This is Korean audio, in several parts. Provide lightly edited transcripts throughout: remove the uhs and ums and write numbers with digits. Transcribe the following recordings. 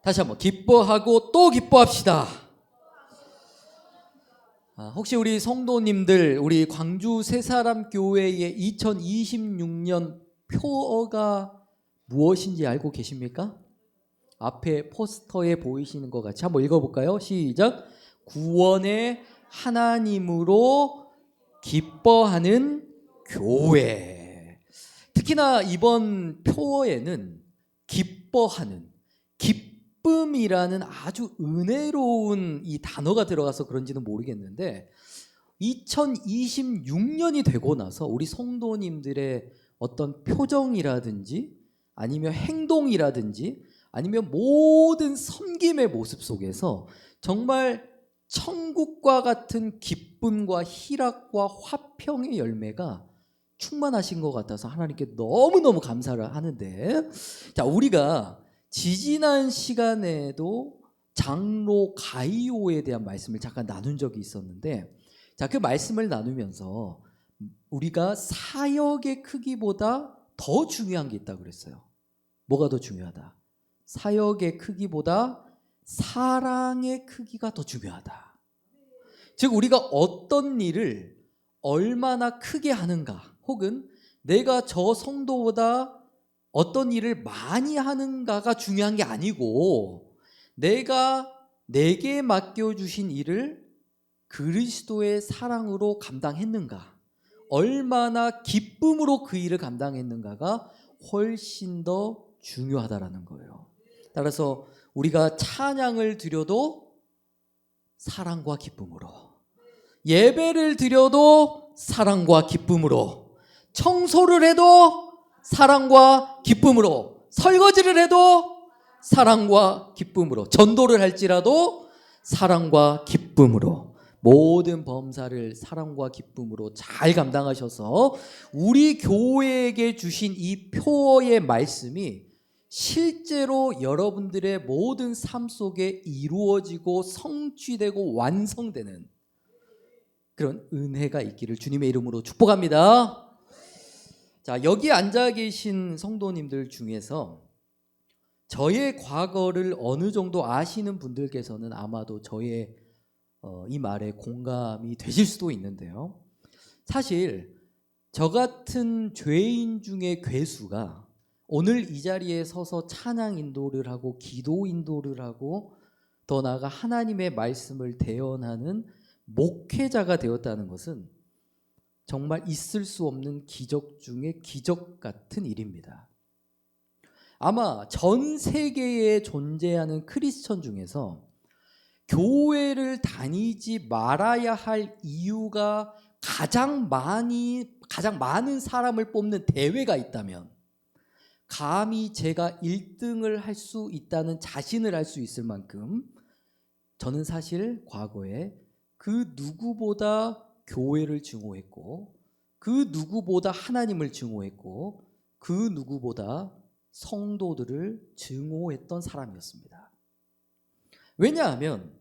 다시 한번 기뻐하고 또 기뻐합시다. 혹시 우리 성도님들, 우리 광주 새사람 교회의 2026년 표어가 무엇인지 알고 계십니까? 앞에 포스터에 보이시는 것 같이 한번 읽어볼까요? 시작. 구원의 하나님으로 기뻐하는 교회. 특히나 이번 표어에는 기뻐하는, 기쁨이라는 아주 은혜로운 이 단어가 들어가서 그런지는 모르겠는데 2026년이 되고 나서 우리 성도님들의 어떤 표정이라든지 아니면 행동이라든지 아니면 모든 섬김의 모습 속에서 정말 천국과 같은 기쁨과 희락과 화평의 열매가 충만하신 것 같아서 하나님께 너무너무 감사를 하는데, 자, 우리가 지지난 시간에도 장로 가이오에 대한 말씀을 잠깐 나눈 적이 있었는데, 자, 그 말씀을 나누면서 우리가 사역의 크기보다 더 중요한 게 있다고 그랬어요. 뭐가 더 중요하다? 사역의 크기보다 사랑의 크기가 더 중요하다. 즉 우리가 어떤 일을 얼마나 크게 하는가, 혹은 내가 저 성도보다 어떤 일을 많이 하는가가 중요한 게 아니고 내가 내게 맡겨주신 일을 그리스도의 사랑으로 감당했는가, 얼마나 기쁨으로 그 일을 감당했는가가 훨씬 더 중요하다라는 거예요. 따라서 우리가 찬양을 드려도 사랑과 기쁨으로, 예배를 드려도 사랑과 기쁨으로, 청소를 해도 사랑과 기쁨으로, 설거지를 해도 사랑과 기쁨으로, 전도를 할지라도 사랑과 기쁨으로, 모든 범사를 사랑과 기쁨으로 잘 감당하셔서 우리 교회에게 주신 이 표어의 말씀이 실제로 여러분들의 모든 삶 속에 이루어지고 성취되고 완성되는 그런 은혜가 있기를 주님의 이름으로 축복합니다. 자, 여기 앉아 계신 성도님들 중에서 저의 과거를 어느 정도 아시는 분들께서는 아마도 저의 이 말에 공감이 되실 수도 있는데요. 사실 저 같은 죄인 중에 괴수가 오늘 이 자리에 서서 찬양 인도를 하고 기도 인도를 하고 더 나아가 하나님의 말씀을 대언하는 목회자가 되었다는 것은 정말 있을 수 없는 기적 중에 기적 같은 일입니다. 아마 전 세계에 존재하는 크리스천 중에서 교회를 다니지 말아야 할 이유가 가장 많은 사람을 뽑는 대회가 있다면 감히 제가 1등을 할 수 있다는 자신을 할 수 있을 만큼 저는 사실 과거에 그 누구보다 교회를 증오했고 그 누구보다 하나님을 증오했고 그 누구보다 성도들을 증오했던 사람이었습니다. 왜냐하면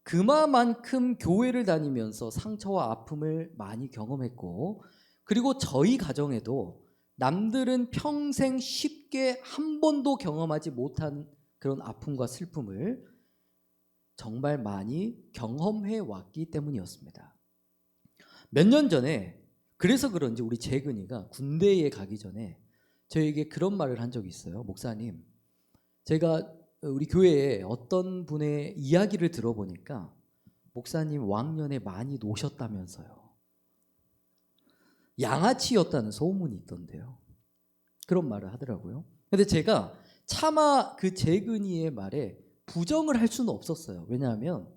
그만큼 교회를 다니면서 상처와 아픔을 많이 경험했고, 그리고 저희 가정에도 남들은 평생 쉽게 한 번도 경험하지 못한 그런 아픔과 슬픔을 정말 많이 경험해 왔기 때문이었습니다. 몇 년 전에 그래서 그런지 우리 재근이가 군대에 가기 전에 저에게 그런 말을 한 적이 있어요. 목사님, 제가 우리 교회에 어떤 분의 이야기를 들어보니까 목사님 왕년에 많이 노셨다면서요. 양아치였다는 소문이 있던데요. 그런 말을 하더라고요. 근데 제가 차마 그 재근이의 말에 부정을 할 수는 없었어요. 왜냐하면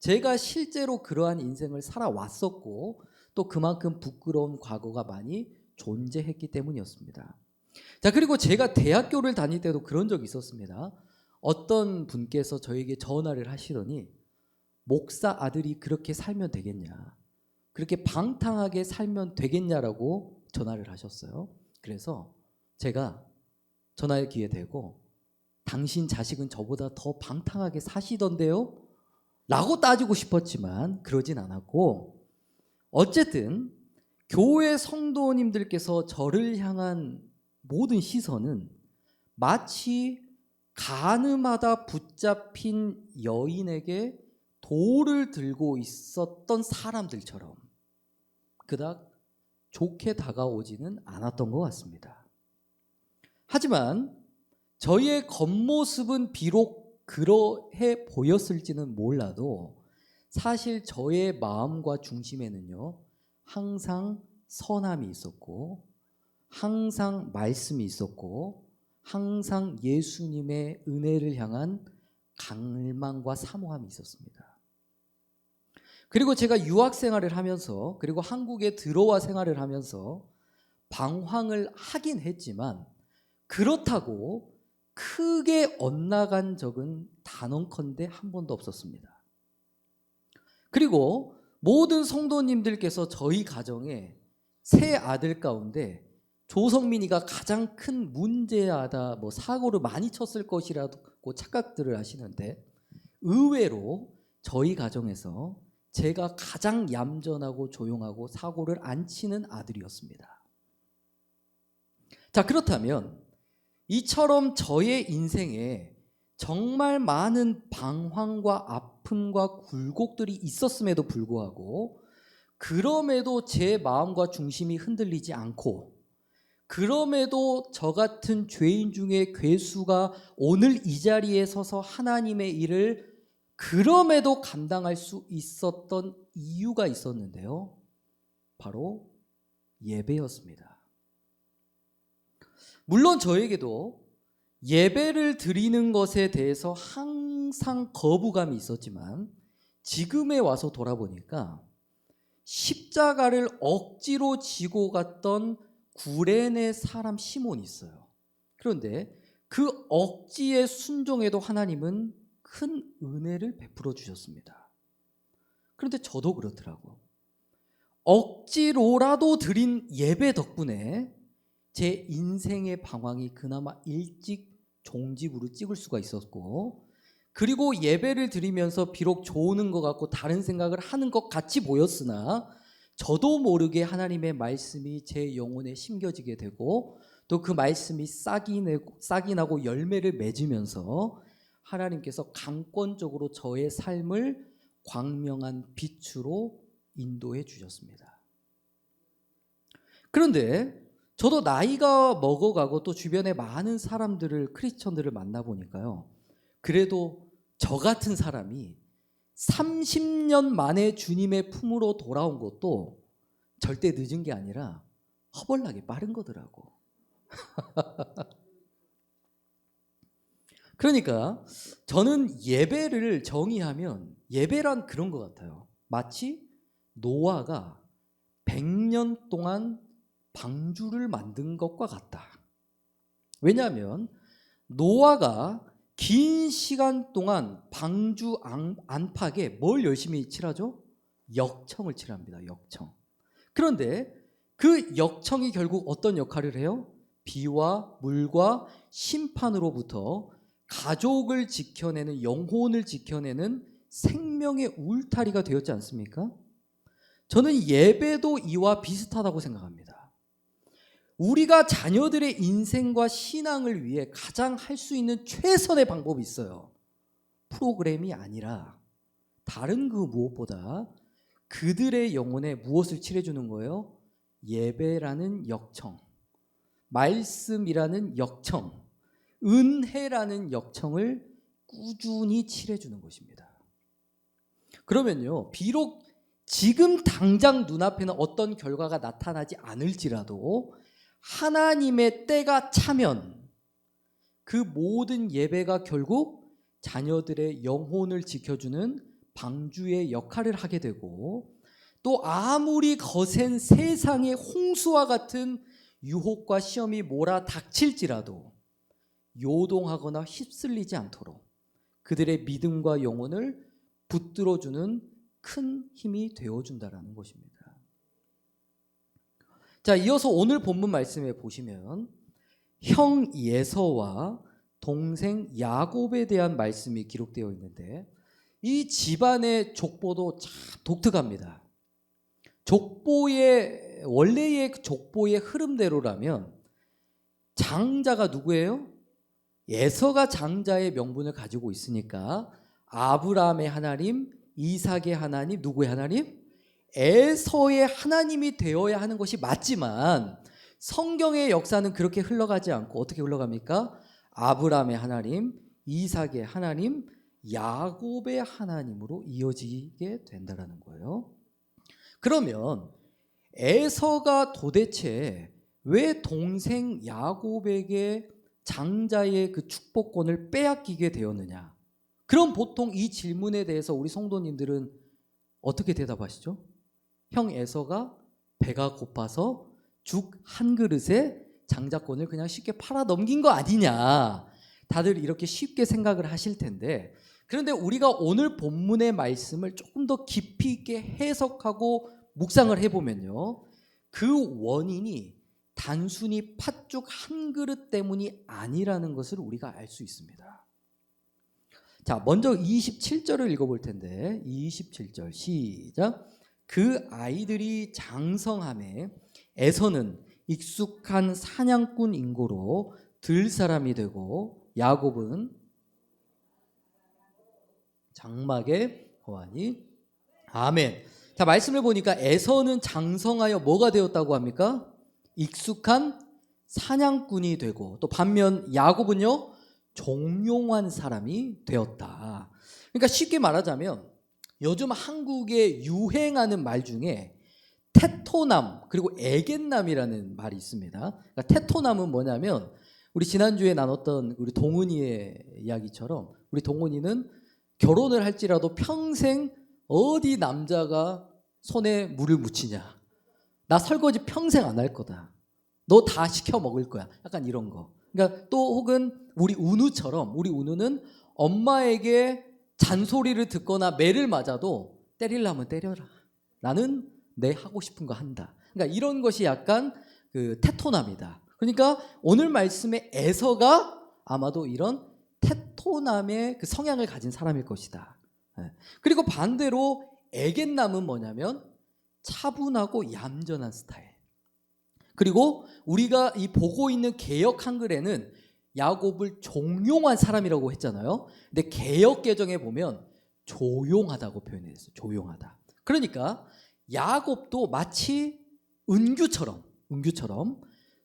제가 실제로 그러한 인생을 살아왔었고 또 그만큼 부끄러운 과거가 많이 존재했기 때문이었습니다. 자, 그리고 제가 대학교를 다닐 때도 그런 적이 있었습니다. 어떤 분께서 저에게 전화를 하시더니 목사 아들이 그렇게 살면 되겠냐, 그렇게 방탕하게 살면 되겠냐라고 전화를 하셨어요. 그래서 제가 전화의 기회 대고 당신 자식은 저보다 더 방탕하게 사시던데요? 라고 따지고 싶었지만 그러진 않았고, 어쨌든 교회 성도님들께서 저를 향한 모든 시선은 마치 가늠하다 붙잡힌 여인에게 돌을 들고 있었던 사람들처럼 그닥 좋게 다가오지는 않았던 것 같습니다. 하지만 저희의 겉모습은 비록 그러해 보였을지는 몰라도 사실 저의 마음과 중심에는요, 항상 선함이 있었고, 항상 말씀이 있었고, 항상 예수님의 은혜를 향한 갈망과 사모함이 있었습니다. 그리고 제가 유학 생활을 하면서, 그리고 한국에 들어와 생활을 하면서 방황을 하긴 했지만, 그렇다고 크게 엇나간 적은 단언컨대 한 번도 없었습니다. 그리고 모든 성도님들께서 저희 가정에 세 아들 가운데 조성민이가 가장 큰 문제하다, 사고를 많이 쳤을 것이라고 착각들을 하시는데, 의외로 저희 가정에서 제가 가장 얌전하고 조용하고 사고를 안 치는 아들이었습니다. 자, 그렇다면 이처럼 저의 인생에 정말 많은 방황과 아픔과 굴곡들이 있었음에도 불구하고, 그럼에도 제 마음과 중심이 흔들리지 않고, 그럼에도 저 같은 죄인 중에 괴수가 오늘 이 자리에 서서 하나님의 일을 그럼에도 감당할 수 있었던 이유가 있었는데요, 바로 예배였습니다. 물론 저에게도 예배를 드리는 것에 대해서 항상 거부감이 있었지만, 지금에 와서 돌아보니까 십자가를 억지로 지고 갔던 구레네 사람 시몬이 있어요. 그런데 그 억지에 순종해도 하나님은 큰 은혜를 베풀어 주셨습니다. 그런데 저도 그렇더라고요. 억지로라도 드린 예배 덕분에 제 인생의 방황이 그나마 일찍 종집으로 찍을 수가 있었고, 그리고 예배를 드리면서 비록 좋은 것 같고 다른 생각을 하는 것 같이 보였으나 저도 모르게 하나님의 말씀이 제 영혼에 심겨지게 되고, 또 그 말씀이 싹이 나고 열매를 맺으면서 하나님께서 강권적으로 저의 삶을 광명한 빛으로 인도해 주셨습니다. 그런데 저도 나이가 먹어가고 또 주변에 많은 사람들을, 크리스천들을 만나보니까요, 그래도 저 같은 사람이 30년 만에 주님의 품으로 돌아온 것도 절대 늦은 게 아니라 허벌나게 빠른 거더라고. 그러니까 저는 예배를 정의하면 예배란 그런 것 같아요. 마치 노아가 100년 동안 방주를 만든 것과 같다. 왜냐하면 노아가 긴 시간 동안 방주 안팎에 뭘 열심히 칠하죠? 역청을 칠합니다. 역청. 그런데 그 역청이 결국 어떤 역할을 해요? 비와 물과 심판으로부터 가족을 지켜내는, 영혼을 지켜내는 생명의 울타리가 되었지 않습니까? 저는 예배도 이와 비슷하다고 생각합니다. 우리가 자녀들의 인생과 신앙을 위해 가장 할 수 있는 최선의 방법이 있어요. 프로그램이 아니라 다른 그 무엇보다 그들의 영혼에 무엇을 칠해주는 거예요? 예배라는 역청, 말씀이라는 역청, 은혜라는 역청을 꾸준히 칠해주는 것입니다. 그러면요, 비록 지금 당장 눈앞에는 어떤 결과가 나타나지 않을지라도 하나님의 때가 차면 그 모든 예배가 결국 자녀들의 영혼을 지켜주는 방주의 역할을 하게 되고, 또 아무리 거센 세상의 홍수와 같은 유혹과 시험이 몰아닥칠지라도 요동하거나 휩쓸리지 않도록 그들의 믿음과 영혼을 붙들어주는 큰 힘이 되어준다는 것입니다. 자, 이어서 오늘 본문 말씀에 보시면 형 예서와 동생 야곱에 대한 말씀이 기록되어 있는데, 이 집안의 족보도 참 독특합니다. 원래의 족보의 흐름대로라면 장자가 누구예요? 에서가 장자의 명분을 가지고 있으니까 아브라함의 하나님, 이삭의 하나님, 누구의 하나님? 에서의 하나님이 되어야 하는 것이 맞지만 성경의 역사는 그렇게 흘러가지 않고 어떻게 흘러갑니까? 아브라함의 하나님, 이삭의 하나님, 야곱의 하나님으로 이어지게 된다는 거예요. 그러면 에서가 도대체 왜 동생 야곱에게 장자의 그 축복권을 빼앗기게 되었느냐? 그럼 보통 이 질문에 대해서 우리 성도님들은 어떻게 대답하시죠? 형 에서가 배가 고파서 죽 한 그릇에 장자권을 그냥 쉽게 팔아 넘긴 거 아니냐? 다들 이렇게 쉽게 생각을 하실 텐데, 그런데 우리가 오늘 본문의 말씀을 조금 더 깊이 있게 해석하고 묵상을 해보면요, 그 원인이 단순히 팥죽 한 그릇 때문이 아니라는 것을 우리가 알 수 있습니다. 자, 먼저 27절을 읽어볼 텐데, 27절 시작. 그 아이들이 장성함에 에서는 익숙한 사냥꾼 인고로 들 사람이 되고 야곱은 장막의 거하니. 아멘. 자, 말씀을 보니까 에서는 장성하여 뭐가 되었다고 합니까? 익숙한 사냥꾼이 되고, 또 반면 야곱은요, 종용한 사람이 되었다. 그러니까 쉽게 말하자면 요즘 한국에 유행하는 말 중에 테토남 그리고 애견남이라는 말이 있습니다. 그러니까 테토남은 뭐냐면 우리 지난주에 나눴던 우리 동은이의 이야기처럼 우리 동은이는 결혼을 할지라도 평생 어디 남자가 손에 물을 묻히냐, 나 설거지 평생 안 할 거다, 너 다 시켜 먹을 거야, 약간 이런 거. 그러니까 또 혹은 우리 운우처럼, 우리 운우는 엄마에게 잔소리를 듣거나 매를 맞아도 때리려면 때려라, 나는 내 하고 싶은 거 한다. 그러니까 이런 것이 약간 그 테토남이다. 그러니까 오늘 말씀의 에서가 아마도 이런 테토남의 그 성향을 가진 사람일 것이다. 그리고 반대로 애견남은 뭐냐면 차분하고 얌전한 스타일. 그리고 우리가 이 보고 있는 개역 한글에는 야곱을 종용한 사람이라고 했잖아요. 근데 개역 개정에 보면 조용하다고 표현했어요. 조용하다. 그러니까 야곱도 마치 은규처럼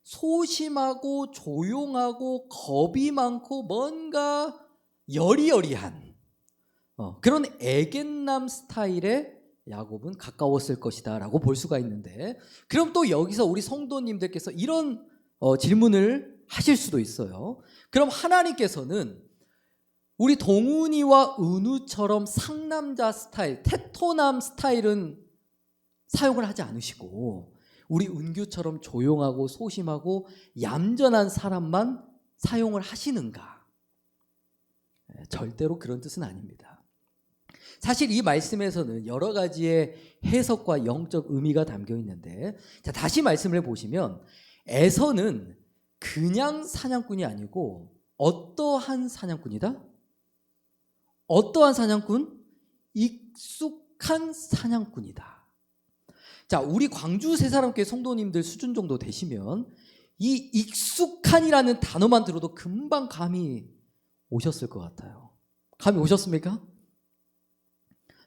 소심하고 조용하고 겁이 많고 뭔가 여리여리한 그런 애견남 스타일의 야곱은 가까웠을 것이다 라고 볼 수가 있는데, 그럼 또 여기서 우리 성도님들께서 이런 질문을 하실 수도 있어요. 그럼 하나님께서는 우리 동훈이와 은우처럼 상남자 스타일, 테토남 스타일은 사용을 하지 않으시고 우리 은규처럼 조용하고 소심하고 얌전한 사람만 사용을 하시는가? 절대로 그런 뜻은 아닙니다. 사실 이 말씀에서는 여러 가지의 해석과 영적 의미가 담겨 있는데, 자, 다시 말씀을 보시면 에서는 그냥 사냥꾼이 아니고 어떠한 사냥꾼이다? 어떠한 사냥꾼? 익숙한 사냥꾼이다. 자, 우리 광주 새사람교회 성도님들 수준 정도 되시면 이 익숙한이라는 단어만 들어도 금방 감이 오셨을 것 같아요. 감이 오셨습니까?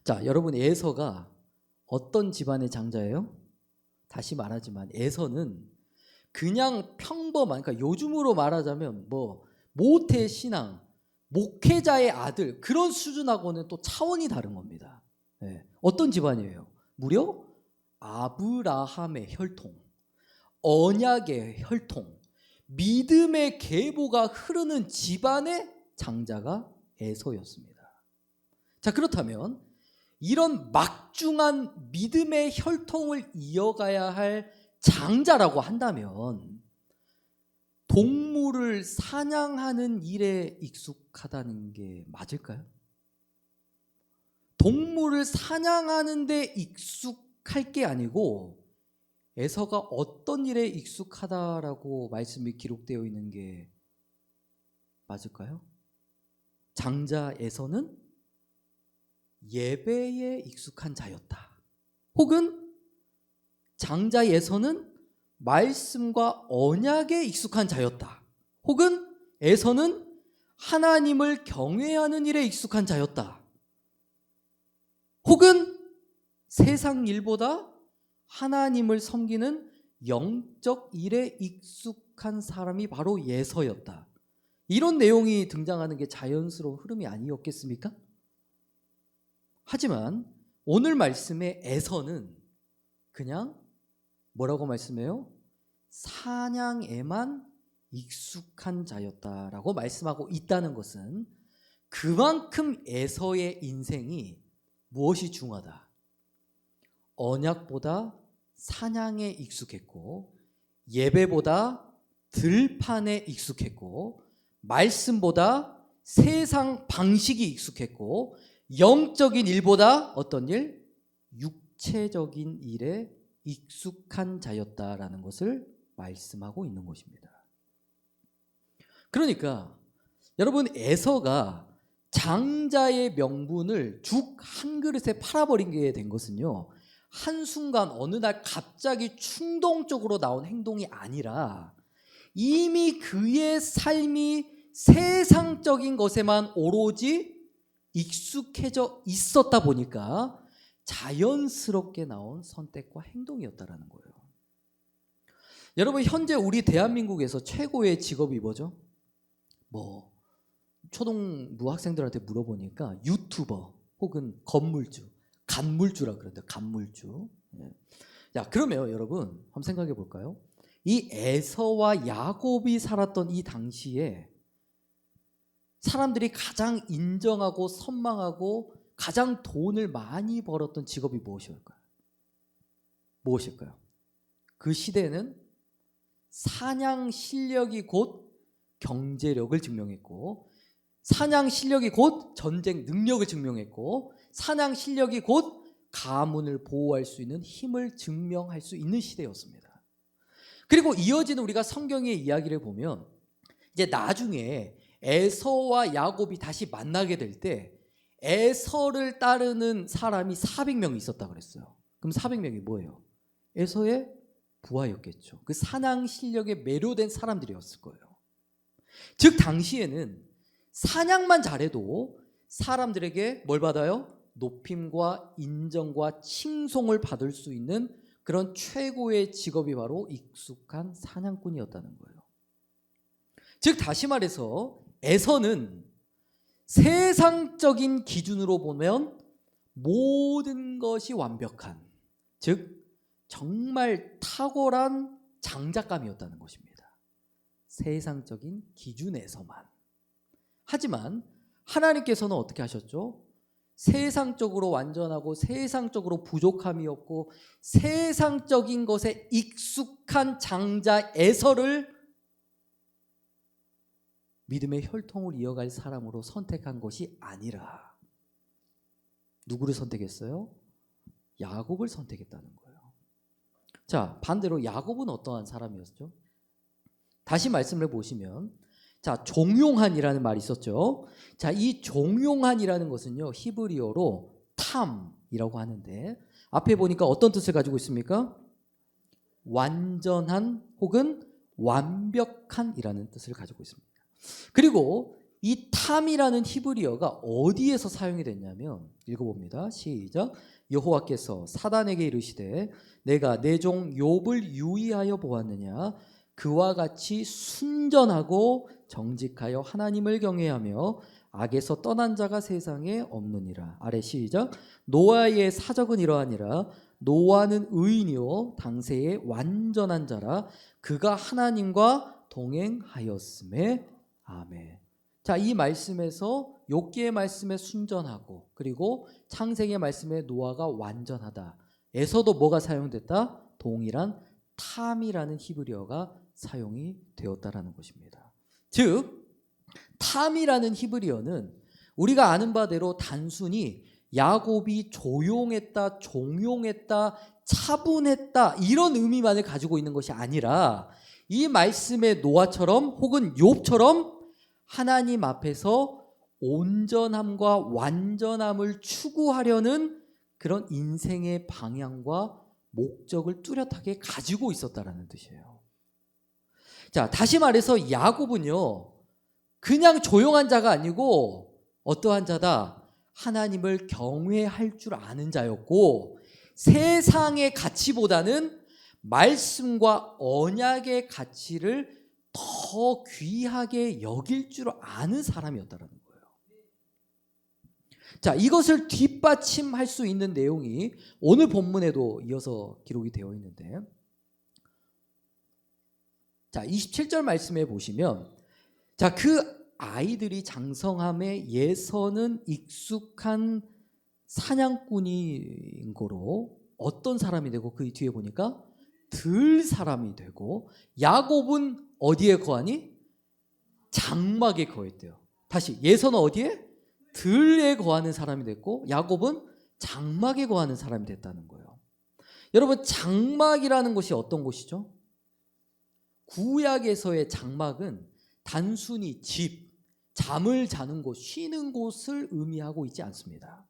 자, 여러분, 에서가 어떤 집안의 장자예요? 다시 말하지만 에서는 그냥 평범한, 그러니까 요즘으로 말하자면 뭐 모태 신앙, 목회자의 아들, 그런 수준하고는 또 차원이 다른 겁니다. 네. 어떤 집안이에요? 무려 아브라함의 혈통, 언약의 혈통, 믿음의 계보가 흐르는 집안의 장자가 에서였습니다. 자, 그렇다면 이런 막중한 믿음의 혈통을 이어가야 할 장자라고 한다면 동물을 사냥하는 일에 익숙하다는 게 맞을까요? 동물을 사냥하는 데 익숙할 게 아니고 에서가 어떤 일에 익숙하다라고 말씀이 기록되어 있는 게 맞을까요? 장자 에서는 예배에 익숙한 자였다. 혹은 장자 에서는 말씀과 언약에 익숙한 자였다. 혹은 에서는 하나님을 경외하는 일에 익숙한 자였다. 혹은 세상 일보다 하나님을 섬기는 영적 일에 익숙한 사람이 바로 에서였다. 이런 내용이 등장하는 게 자연스러운 흐름이 아니었겠습니까? 하지만 오늘 말씀의 에서는 그냥 뭐라고 말씀해요? 사냥에만 익숙한 자였다라고 말씀하고 있다는 것은 그만큼 에서의 인생이 무엇이 중하다? 언약보다 사냥에 익숙했고, 예배보다 들판에 익숙했고, 말씀보다 세상 방식이 익숙했고, 영적인 일보다 어떤 일? 육체적인 일에 익숙한 자였다라는 것을 말씀하고 있는 것입니다. 그러니까 여러분, 에서가 장자의 명분을 죽 한 그릇에 팔아버리게 된 것은요, 한순간 어느 날 갑자기 충동적으로 나온 행동이 아니라 이미 그의 삶이 세상적인 것에만 오로지 익숙해져 있었다 보니까 자연스럽게 나온 선택과 행동이었다라는 거예요. 여러분, 현재 우리 대한민국에서 최고의 직업이 뭐죠? 초등부 학생들한테 물어보니까 유튜버 혹은 건물주, 간물주라 그러는데, 간물주. 자, 그러면 여러분 한번 생각해 볼까요? 이 에서와 야곱이 살았던 이 당시에 사람들이 가장 인정하고 선망하고 가장 돈을 많이 벌었던 직업이 무엇일까요? 무엇일까요? 그 시대는 사냥 실력이 곧 경제력을 증명했고, 사냥 실력이 곧 전쟁 능력을 증명했고, 사냥 실력이 곧 가문을 보호할 수 있는 힘을 증명할 수 있는 시대였습니다. 그리고 이어지는 우리가 성경의 이야기를 보면 이제 나중에 에서와 야곱이 다시 만나게 될 때 에서를 따르는 사람이 400명이 있었다 그랬어요. 그럼 400명이 뭐예요? 에서의 부하였겠죠. 그 사냥 실력에 매료된 사람들이었을 거예요. 즉 당시에는 사냥만 잘해도 사람들에게 뭘 받아요? 높임과 인정과 칭송을 받을 수 있는 그런 최고의 직업이 바로 익숙한 사냥꾼이었다는 거예요. 즉 다시 말해서 에서는 세상적인 기준으로 보면 모든 것이 완벽한, 즉 정말 탁월한 장작감이었다는 것입니다. 세상적인 기준에서만. 하지만 하나님께서는 어떻게 하셨죠? 세상적으로 완전하고 세상적으로 부족함이 없고 세상적인 것에 익숙한 장자 에서를 믿음의 혈통을 이어갈 사람으로 선택한 것이 아니라 누구를 선택했어요? 야곱을 선택했다는 거예요. 자, 반대로 야곱은 어떠한 사람이었죠? 다시 말씀을 보시면, 자, 종용한이라는 말이 있었죠. 자, 이 종용한이라는 것은요, 히브리어로 탐이라고 하는데, 앞에 보니까 어떤 뜻을 가지고 있습니까? 완전한 혹은 완벽한이라는 뜻을 가지고 있습니다. 그리고 이 탐이라는 히브리어가 어디에서 사용이 됐냐면, 읽어봅니다. 시작. 여호와께서 사단에게 이르시되 내가 내 종 욥을 유의하여 보았느냐, 그와 같이 순전하고 정직하여 하나님을 경외하며 악에서 떠난 자가 세상에 없느니라. 아래 시작. 노아의 사적은 이러하니라. 노아는 의인이요 당세의 완전한 자라. 그가 하나님과 동행하였음에. 아멘. 자, 이 말씀에서 욥기의 말씀에 순전하고, 그리고 창세기의 말씀에 노아가 완전하다 에서도 뭐가 사용됐다? 동일한 탐이라는 히브리어가 사용이 되었다라는 것입니다. 즉 탐이라는 히브리어는 우리가 아는 바대로 단순히 야곱이 조용했다, 종용했다, 차분했다 이런 의미만을 가지고 있는 것이 아니라 이 말씀의 노아처럼 혹은 욥처럼 하나님 앞에서 온전함과 완전함을 추구하려는 그런 인생의 방향과 목적을 뚜렷하게 가지고 있었다라는 뜻이에요. 자, 다시 말해서 야곱은요, 그냥 조용한 자가 아니고 어떠한 자다? 하나님을 경외할 줄 아는 자였고 세상의 가치보다는 말씀과 언약의 가치를 더 귀하게 여길 줄 아는 사람이었다라는 거예요. 자, 이것을 뒷받침할 수 있는 내용이 오늘 본문에도 이어서 기록이 되어 있는데, 자, 27절 말씀에 보시면, 자, 그 아이들이 장성함에 예서는 익숙한 사냥꾼인 거로 어떤 사람이 되고, 그 뒤에 보니까 들 사람이 되고, 야곱은 어디에 거하니? 장막에 거했대요. 다시, 예서는 어디에? 들에 거하는 사람이 됐고, 야곱은 장막에 거하는 사람이 됐다는 거예요. 여러분, 장막이라는 곳이 어떤 곳이죠? 구약에서의 장막은 단순히 집, 잠을 자는 곳, 쉬는 곳을 의미하고 있지 않습니다.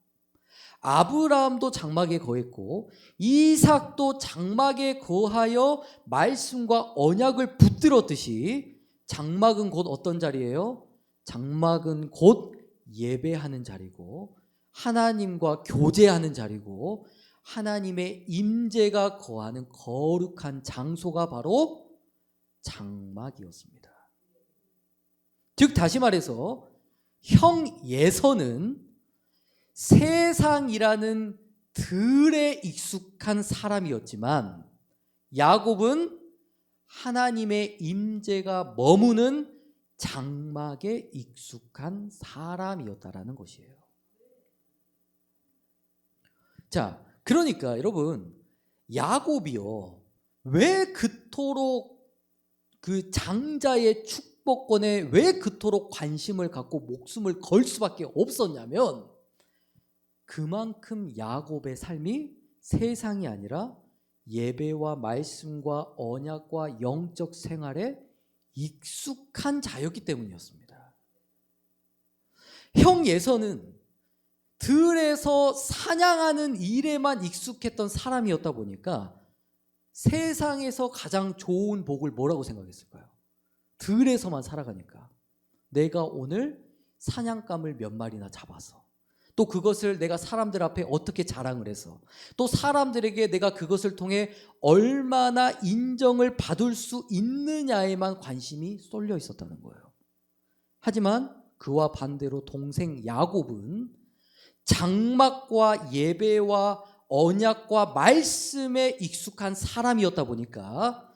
아브라함도 장막에 거했고 이삭도 장막에 거하여 말씀과 언약을 붙들었듯이 장막은 곧 어떤 자리예요? 장막은 곧 예배하는 자리고 하나님과 교제하는 자리고 하나님의 임재가 거하는 거룩한 장소가 바로 장막이었습니다. 즉 다시 말해서 형 예서는 세상이라는 들에 익숙한 사람이었지만 야곱은 하나님의 임재가 머무는 장막에 익숙한 사람이었다라는 것이에요. 자, 그러니까 여러분, 야곱이요, 왜 그토록 그 장자의 축복권에 왜 그토록 관심을 갖고 목숨을 걸 수밖에 없었냐면 그만큼 야곱의 삶이 세상이 아니라 예배와 말씀과 언약과 영적 생활에 익숙한 자였기 때문이었습니다. 형 예서는 들에서 사냥하는 일에만 익숙했던 사람이었다 보니까 세상에서 가장 좋은 복을 뭐라고 생각했을까요? 들에서만 살아가니까 내가 오늘 사냥감을 몇 마리나 잡아서 또 그것을 내가 사람들 앞에 어떻게 자랑을 해서 또 사람들에게 내가 그것을 통해 얼마나 인정을 받을 수 있느냐에만 관심이 쏠려 있었다는 거예요. 하지만 그와 반대로 동생 야곱은 장막과 예배와 언약과 말씀에 익숙한 사람이었다 보니까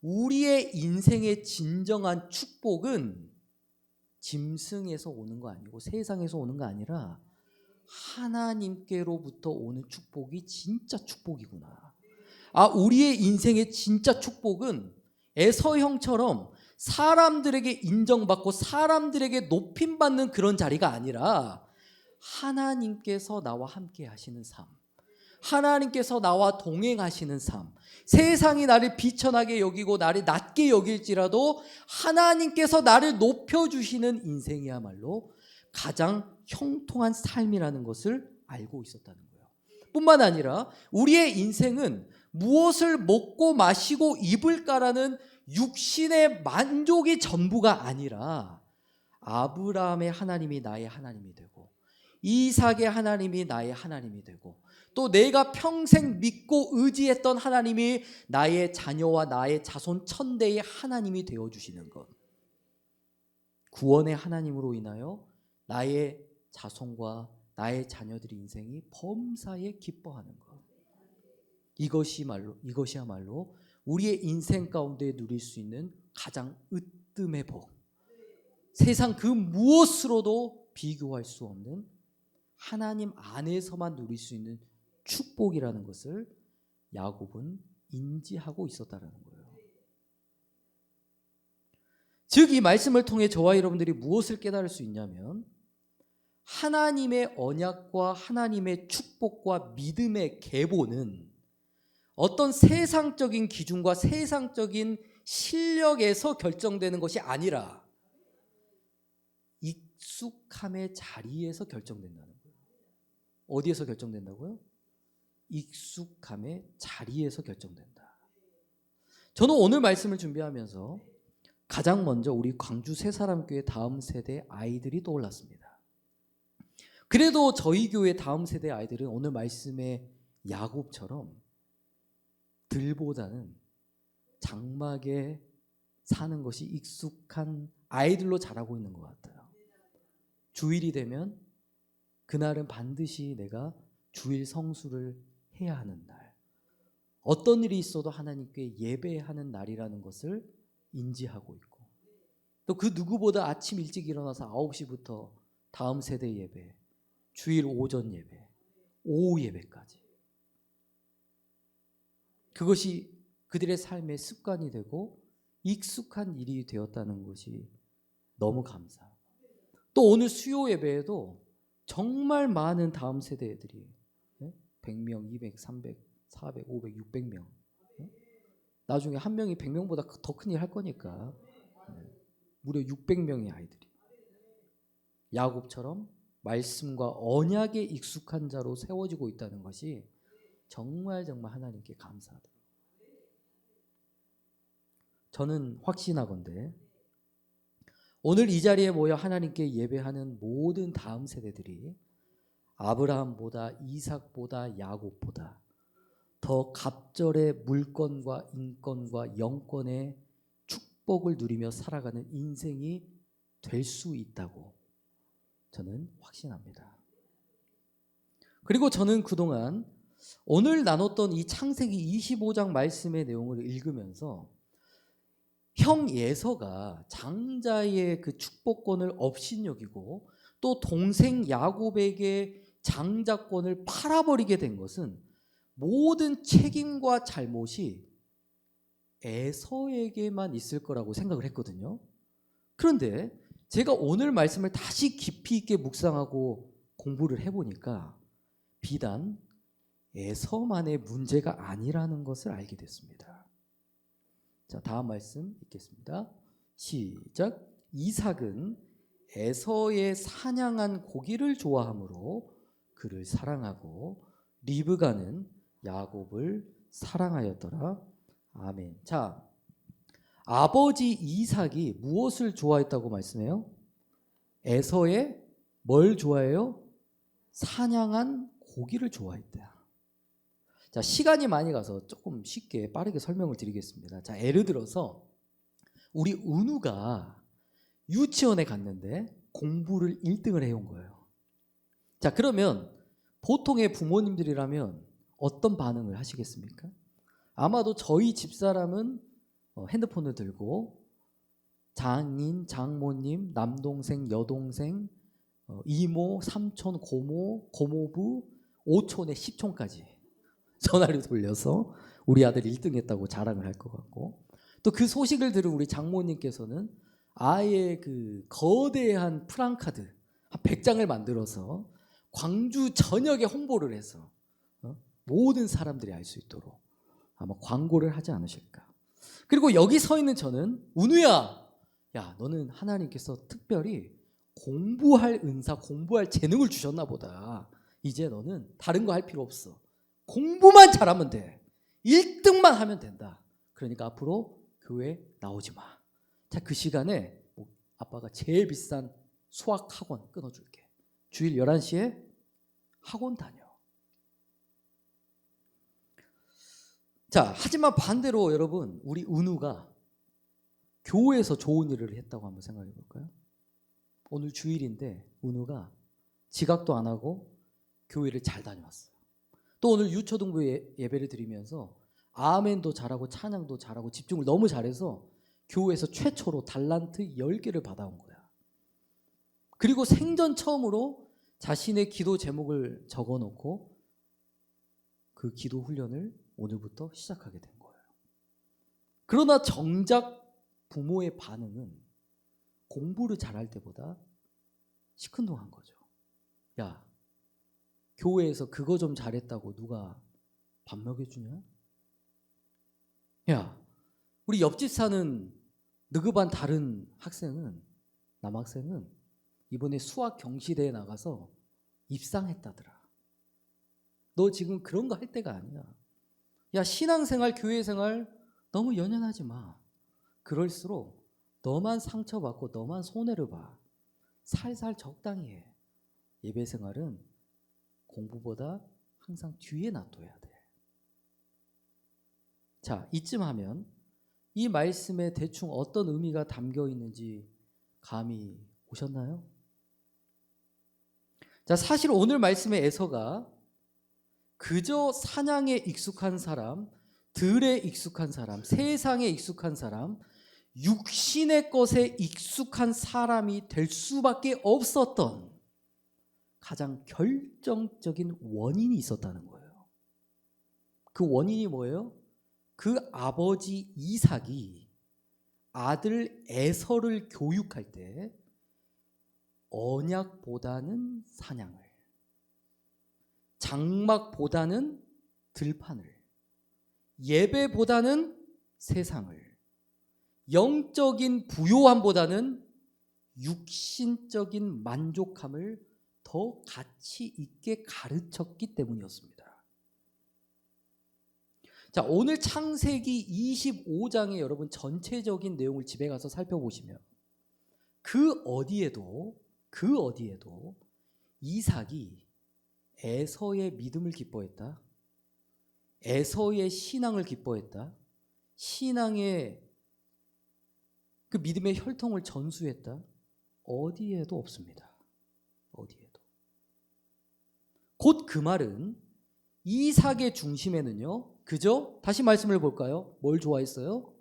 우리의 인생의 진정한 축복은 짐승에서 오는 거 아니고 세상에서 오는 거 아니라 하나님께로부터 오는 축복이 진짜 축복이구나. 우리의 인생의 진짜 축복은 에서형처럼 사람들에게 인정받고 사람들에게 높임받는 그런 자리가 아니라 하나님께서 나와 함께 하시는 삶, 하나님께서 나와 동행하시는 삶, 세상이 나를 비천하게 여기고 나를 낮게 여길지라도 하나님께서 나를 높여주시는 인생이야말로 가장 형통한 삶이라는 것을 알고 있었다는 거예요. 뿐만 아니라 우리의 인생은 무엇을 먹고 마시고 입을까라는 육신의 만족이 전부가 아니라 아브라함의 하나님이 나의 하나님이 되고 이삭의 하나님이 나의 하나님이 되고 또 내가 평생 믿고 의지했던 하나님이 나의 자녀와 나의 자손 천대의 하나님이 되어주시는 것, 구원의 하나님으로 인하여 나의 자손과 나의 자녀들의 인생이 범사에 기뻐하는 것, 이것이야말로 우리의 인생 가운데 누릴 수 있는 가장 으뜸의 복, 세상 그 무엇으로도 비교할 수 없는 하나님 안에서만 누릴 수 있는 축복이라는 것을 야곱은 인지하고 있었다는 거예요. 즉 이 말씀을 통해 저와 여러분들이 무엇을 깨달을 수 있냐면 하나님의 언약과 하나님의 축복과 믿음의 계보는 어떤 세상적인 기준과 세상적인 실력에서 결정되는 것이 아니라 익숙함의 자리에서 결정된다는 거예요. 어디에서 결정된다고요? 익숙함의 자리에서 결정된다. 저는 오늘 말씀을 준비하면서 가장 먼저 우리 광주 새사람교회 다음 세대 아이들이 떠올랐습니다. 그래도 저희 교회 다음 세대 아이들은 오늘 말씀의 야곱처럼 들보다는 장막에 사는 것이 익숙한 아이들로 자라고 있는 것 같아요. 주일이 되면 그날은 반드시 내가 주일 성수를 해야 하는 날, 어떤 일이 있어도 하나님께 예배하는 날이라는 것을 인지하고 있고, 또 그 누구보다 아침 일찍 일어나서 9시부터 다음 세대 예배, 주일 오전 예배, 오후 예배까지, 그것이 그들의 삶의 습관이 되고 익숙한 일이 되었다는 것이 너무 감사하고, 또 오늘 수요 예배에도 정말 많은 다음 세대들이 100명, 200, 300, 400, 500, 600명, 나중에 한 명이 100명보다 더 큰 일 할 거니까 무려 600명의 아이들이 야곱처럼 말씀과 언약에 익숙한 자로 세워지고 있다는 것이 정말 하나님께 감사하더라고요. 저는 확신하건대 오늘 이 자리에 모여 하나님께 예배하는 모든 다음 세대들이 아브라함보다, 이삭보다, 야곱보다 더 갑절의 물권과 인권과 영권의 축복을 누리며 살아가는 인생이 될 수 있다고 저는 확신합니다. 그리고 저는 그동안 오늘 나눴던 이 창세기 25장 말씀의 내용을 읽으면서 형 에서가 장자의 그 축복권을 업신여기고 또 동생 야곱에게 장자권을 팔아버리게 된 것은 모든 책임과 잘못이 에서에게만 있을 거라고 생각을 했거든요. 그런데 제가 오늘 말씀을 다시 깊이 있게 묵상하고 공부를 해보니까 비단 에서만의 문제가 아니라는 것을 알게 됐습니다. 자, 다음 말씀 읽겠습니다. 시작. 이삭은 에서의 사냥한 고기를 좋아하므로 그를 사랑하고 리브가는 야곱을 사랑하였더라. 아멘. 자, 아버지 이삭이 무엇을 좋아했다고 말씀해요? 에서의 뭘 좋아해요? 사냥한 고기를 좋아했다. 자, 시간이 많이 가서 조금 쉽게 빠르게 설명을 드리겠습니다. 자, 예를 들어서 우리 은우가 유치원에 갔는데 공부를 1등을 해온 거예요. 자, 그러면 보통의 부모님들이라면 어떤 반응을 하시겠습니까? 아마도 저희 집사람은 핸드폰을 들고 장인, 장모님, 남동생, 여동생, 이모, 삼촌, 고모, 고모부, 오촌에 10촌까지 전화를 돌려서 우리 아들 1등 했다고 자랑을 할 것 같고, 또 그 소식을 들은 우리 장모님께서는 아예 그 거대한 프랑카드 한 100장을 만들어서 광주 전역에 홍보를 해서 모든 사람들이 알 수 있도록 아마 광고를 하지 않으실까. 그리고 여기 서 있는 저는 은우야, 야, 너는 하나님께서 특별히 공부할 은사, 공부할 재능을 주셨나 보다. 이제 너는 다른 거 할 필요 없어. 공부만 잘하면 돼. 1등만 하면 된다. 그러니까 앞으로 교회 나오지 마. 자, 그 시간에 아빠가 제일 비싼 수학 학원 끊어줄게. 주일 11시에 학원 다녀. 자, 하지만 반대로 여러분, 우리 은우가 교회에서 좋은 일을 했다고 한번 생각해 볼까요? 오늘 주일인데 은우가 지각도 안 하고 교회를 잘 다녀왔어요. 또 오늘 유초등부 예배를 드리면서 아멘도 잘하고 찬양도 잘하고 집중을 너무 잘해서 교회에서 최초로 달란트 10개를 받아온 거야. 그리고 생전 처음으로 자신의 기도 제목을 적어놓고 그 기도 훈련을 오늘부터 시작하게 된 거예요. 그러나 정작 부모의 반응은 공부를 잘할 때보다 시큰둥한 거죠. 야, 교회에서 그거 좀 잘했다고 누가 밥 먹여주냐? 야, 우리 옆집 사는 느그반 다른 학생은, 남학생은 이번에 수학 경시대에 나가서 입상했다더라. 너 지금 그런 거 할 때가 아니야. 야, 신앙생활, 교회생활 너무 연연하지 마. 그럴수록 너만 상처받고 너만 손해를 봐. 살살 적당히 해. 예배 생활은 공부보다 항상 뒤에 놔둬야 돼. 자, 이쯤 하면 이 말씀에 대충 어떤 의미가 담겨 있는지 감이 오셨나요? 자, 사실 오늘 말씀의 에서가 그저 사냥에 익숙한 사람, 들에 익숙한 사람, 세상에 익숙한 사람, 육신의 것에 익숙한 사람이 될 수밖에 없었던 가장 결정적인 원인이 있었다는 거예요. 그 원인이 뭐예요? 그 아버지 이삭이 아들 에서를 교육할 때 언약보다는 사냥을, 장막보다는 들판을, 예배보다는 세상을, 영적인 부요함보다는 육신적인 만족함을 더 가치 있게 가르쳤기 때문이었습니다. 자, 오늘 창세기 25장의 여러분 전체적인 내용을 집에 가서 살펴보시면 그 어디에도 이삭이 에서의 믿음을 기뻐했다, 에서의 신앙을 기뻐했다, 신앙의 그 믿음의 혈통을 전수했다, 어디에도 없습니다. 어디에도. 곧 그 말은 이삭의 중심에는요, 그저 다시 말씀을 볼까요? 뭘 좋아했어요?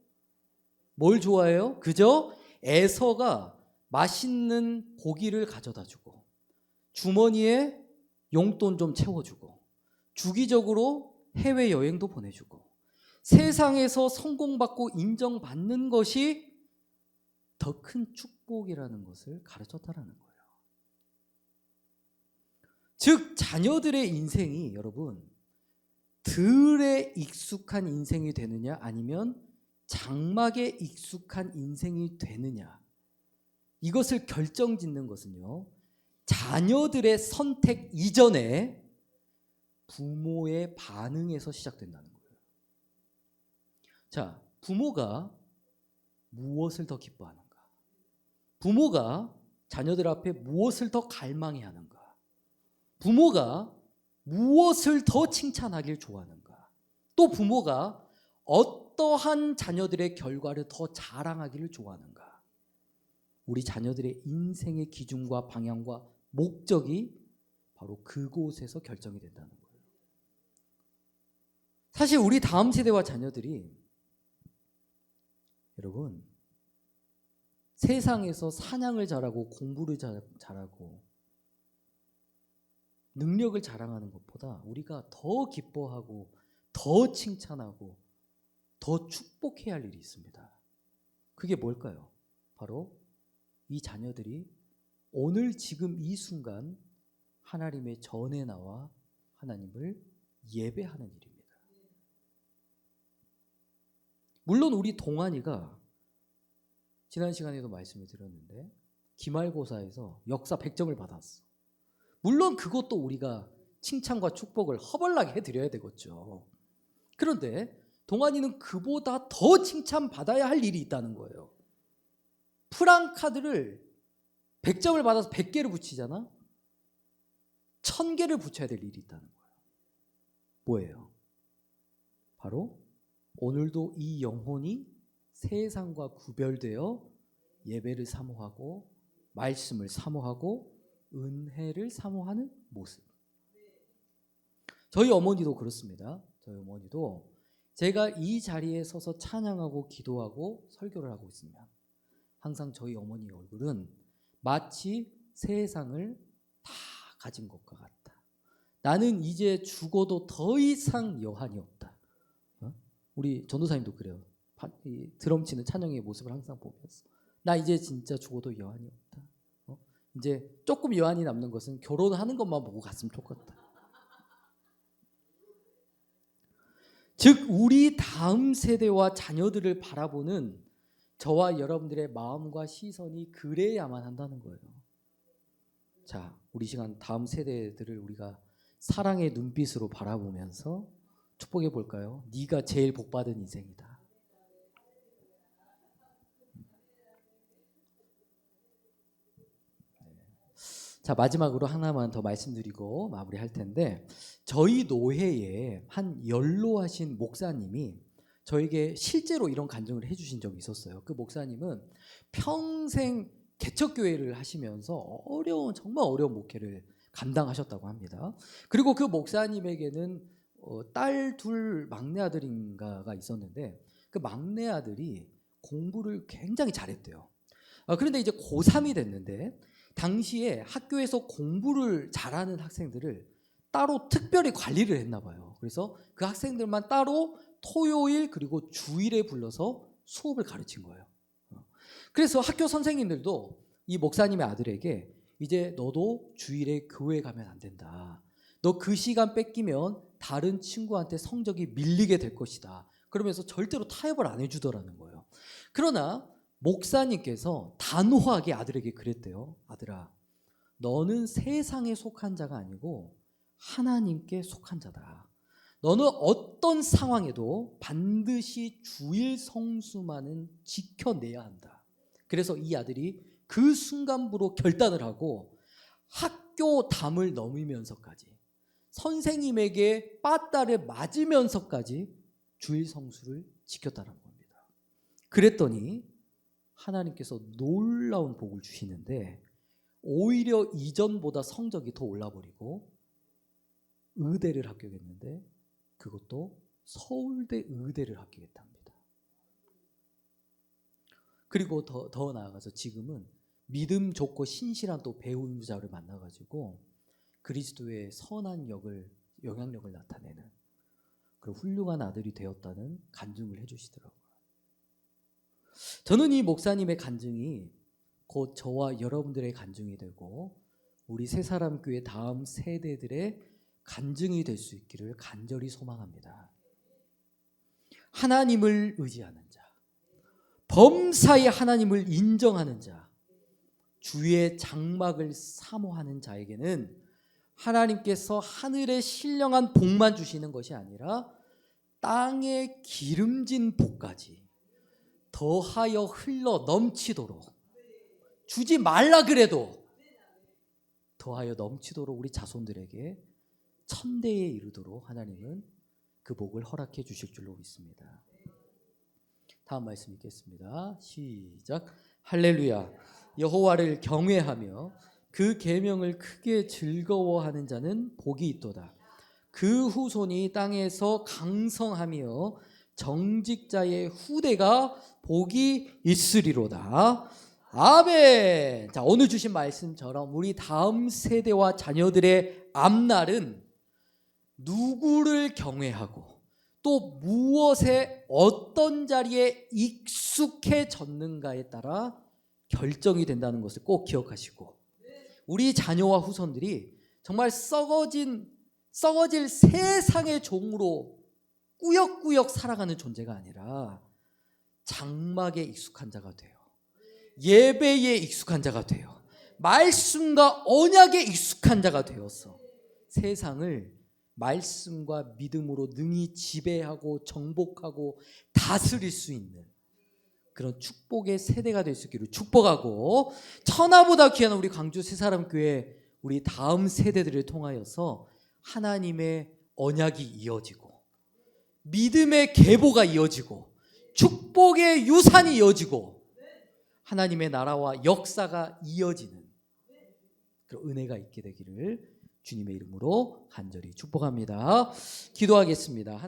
뭘 좋아해요? 그저 에서가 맛있는 고기를 가져다 주고 주머니에 용돈 좀 채워주고 주기적으로 해외여행도 보내주고 세상에서 성공받고 인정받는 것이 더 큰 축복이라는 것을 가르쳤다라는 거예요. 즉 자녀들의 인생이 여러분 들에 익숙한 인생이 되느냐 아니면 장막에 익숙한 인생이 되느냐, 이것을 결정짓는 것은요 자녀들의 선택 이전에 부모의 반응에서 시작된다는 거예요. 자, 부모가 무엇을 더 기뻐하는가? 부모가 자녀들 앞에 무엇을 더 갈망해 하는가? 부모가 무엇을 더 칭찬하길 좋아하는가? 또 부모가 어떠한 자녀들의 결과를 더 자랑하기를 좋아하는가? 우리 자녀들의 인생의 기준과 방향과 목적이 바로 그곳에서 결정이 된다는 거예요. 사실 우리 다음 세대와 자녀들이 여러분 세상에서 사냥을 잘하고 공부를 잘하고 능력을 자랑하는 것보다 우리가 더 기뻐하고 더 칭찬하고 더 축복해야 할 일이 있습니다. 그게 뭘까요? 바로 이 자녀들이 오늘 지금 이 순간 하나님의 전에 나와 하나님을 예배하는 일입니다. 물론 우리 동환이가 지난 시간에도 말씀을 드렸는데 기말고사에서 역사 100점을 받았어. 물론 그것도 우리가 칭찬과 축복을 허벌나게 해드려야 되겠죠. 그런데 동환이는 그보다 더 칭찬받아야 할 일이 있다는 거예요. 프랑카드를 100점을 받아서 100개를 붙이잖아. 1000개를 붙여야 될 일이 있다는 거예요. 뭐예요? 바로 오늘도 이 영혼이 세상과 구별되어 예배를 사모하고 말씀을 사모하고 은혜를 사모하는 모습. 저희 어머니도 그렇습니다. 저희 어머니도 제가 이 자리에 서서 찬양하고 기도하고 설교를 하고 있으면 항상 저희 어머니의 얼굴은 마치 세상을 다 가진 것과 같다. 나는 이제 죽어도 더 이상 여한이 없다. 우리 전도사님도 그래요. 드럼 치는 찬영의 모습을 항상 보면서 나 이제 진짜 죽어도 여한이 없다. 이제 조금 여한이 남는 것은 결혼하는 것만 보고 갔으면 좋겠다. 즉 우리 다음 세대와 자녀들을 바라보는 저와 여러분들의 마음과 시선이 그래야만 한다는 거예요. 자, 우리 시간 다음 세대들을 우리가 사랑의 눈빛으로 바라보면서 축복해 볼까요? 네가 제일 복받은 인생이다. 자, 마지막으로 하나만 더 말씀드리고 마무리할 텐데, 저희 노회에 한 연로하신 목사님이 저에게 실제로 이런 간증을 해주신 적이 있었어요. 그 목사님은 평생 개척교회를 하시면서 정말 어려운 목회를 감당하셨다고 합니다. 그리고 그 목사님에게는 딸 둘 막내 아들인가가 있었는데, 그 막내 아들이 공부를 굉장히 잘했대요. 그런데 이제 고3이 됐는데, 당시에 학교에서 공부를 잘하는 학생들을 따로 특별히 관리를 했나 봐요. 그래서 그 학생들만 따로 토요일 그리고 주일에 불러서 수업을 가르친 거예요. 그래서 학교 선생님들도 이 목사님의 아들에게 이제 너도 주일에 교회 가면 안 된다. 너 그 시간 뺏기면 다른 친구한테 성적이 밀리게 될 것이다. 그러면서 절대로 타협을 안 해주더라는 거예요. 그러나 목사님께서 단호하게 아들에게 그랬대요. 아들아, 너는 세상에 속한 자가 아니고 하나님께 속한 자다. 너는 어떤 상황에도 반드시 주일 성수만은 지켜내야 한다. 그래서 이 아들이 그 순간부로 결단을 하고 학교 담을 넘으면서까지, 선생님에게 빠따를 맞으면서까지 주일 성수를 지켰다는 겁니다. 그랬더니 하나님께서 놀라운 복을 주시는데, 오히려 이전보다 성적이 더 올라버리고 의대를 합격했는데, 그것도 서울대 의대를 합격했답니다. 그리고 더 나아가서 지금은 믿음 좋고 신실한 또 배우자를 만나가지고 그리스도의 선한 영향력을 나타내는 그런 훌륭한 아들이 되었다는 간증을 해주시더라고요. 저는 이 목사님의 간증이 곧 저와 여러분들의 간증이 되고 우리 새사람교회 다음 세대들의 간증이 될 수 있기를 간절히 소망합니다. 하나님을 의지하는 자, 범사에 하나님을 인정하는 자, 주의 장막을 사모하는 자에게는 하나님께서 하늘의 신령한 복만 주시는 것이 아니라 땅의 기름진 복까지 더하여 흘러 넘치도록, 주지 말라 그래도 더하여 넘치도록 우리 자손들에게 천대에 이르도록 하나님은 그 복을 허락해 주실 줄로 믿습니다. 다음 말씀 읽겠습니다. 시작. 할렐루야. 여호와를 경외하며 그 계명을 크게 즐거워하는 자는 복이 있도다. 그 후손이 땅에서 강성하며 정직자의 후대가 복이 있으리로다. 아멘. 자, 오늘 주신 말씀처럼 우리 다음 세대와 자녀들의 앞날은 누구를 경외하고 또 무엇에 어떤 자리에 익숙해졌는가에 따라 결정이 된다는 것을 꼭 기억하시고, 우리 자녀와 후손들이 정말 썩어질 세상의 종으로 꾸역꾸역 살아가는 존재가 아니라 장막에 익숙한 자가 돼요. 예배에 익숙한 자가 돼요. 말씀과 언약에 익숙한 자가 되어서 세상을 말씀과 믿음으로 능히 지배하고 정복하고 다스릴 수 있는 그런 축복의 세대가 될 수 있기를 축복하고, 천하보다 귀한 우리 광주 새사람교회 우리 다음 세대들을 통하여서 하나님의 언약이 이어지고 믿음의 계보가 이어지고 축복의 유산이 이어지고 하나님의 나라와 역사가 이어지는 그런 은혜가 있게 되기를 주님의 이름으로 간절히 축복합니다. 기도하겠습니다.